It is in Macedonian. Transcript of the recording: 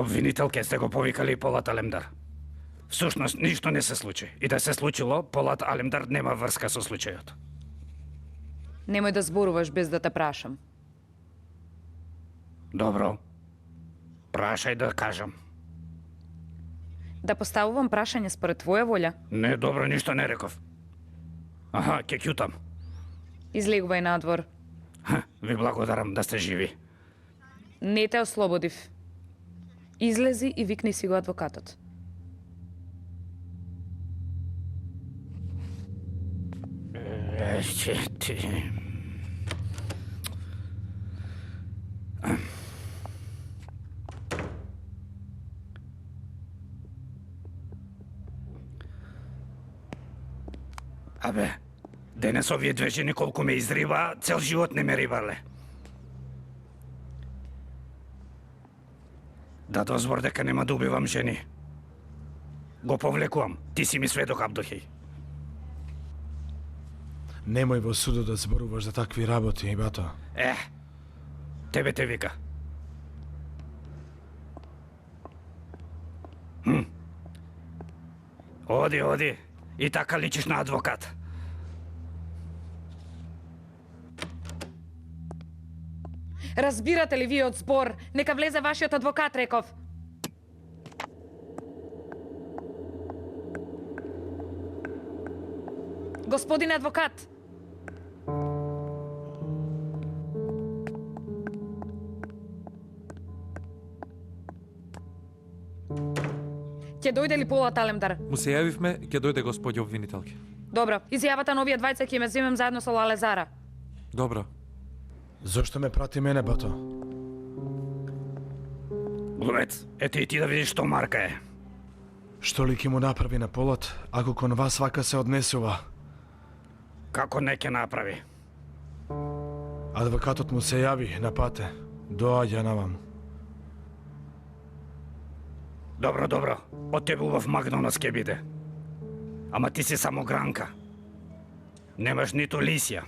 Обвинителке сте го повикали Полат Алемдар. Всушност, ништо не се случи. И да се случило, Полат Алемдар нема врска со случајот. Немој да зборуваш без да те прашам. Добро. Прашај да кажам. Да поставувам прашање според твоја волја? Не, добро, ништо не реков. Аха, ќе ќутам. Излегувај надвор. Ви благодарам да сте живи. Не те ослободив. Излези и викни си го адвокатот. Ти... Абе, денес овие две жени колку ме изриба, цел живот не ме рибале. Да дозвор дека нема да убивам жени. Го повлекувам. Ти си ми сведок, Абдухеј. Немој во судот да зборуваш за такви работи, бато. Тебе те вика. Оди, оди. И така личиш на адвокат. Разбирате ли вие од збор? Нека влезе вашиот адвокат, реков. Господин адвокат! Ќе дојде ли Полат Алемдар? Му се јавивме, ќе дојде господја обвинителки. Добро, изјавата на овие двајца ќе ме земем заедно со Лалезара. Добро. Зошто ме прати мене, бато? Глумец, ете и ти да видиш што марка е. Што ли ќе му направи на Полат, ако кон вас вака се однесува? Како не ќе направи? Адвокатот му се јави на пате. Доаѓа наваму. Добро, добро. Од тебе убав Магнонос ќе биде. Ама ти си само гранка. Немаш ниту лисија.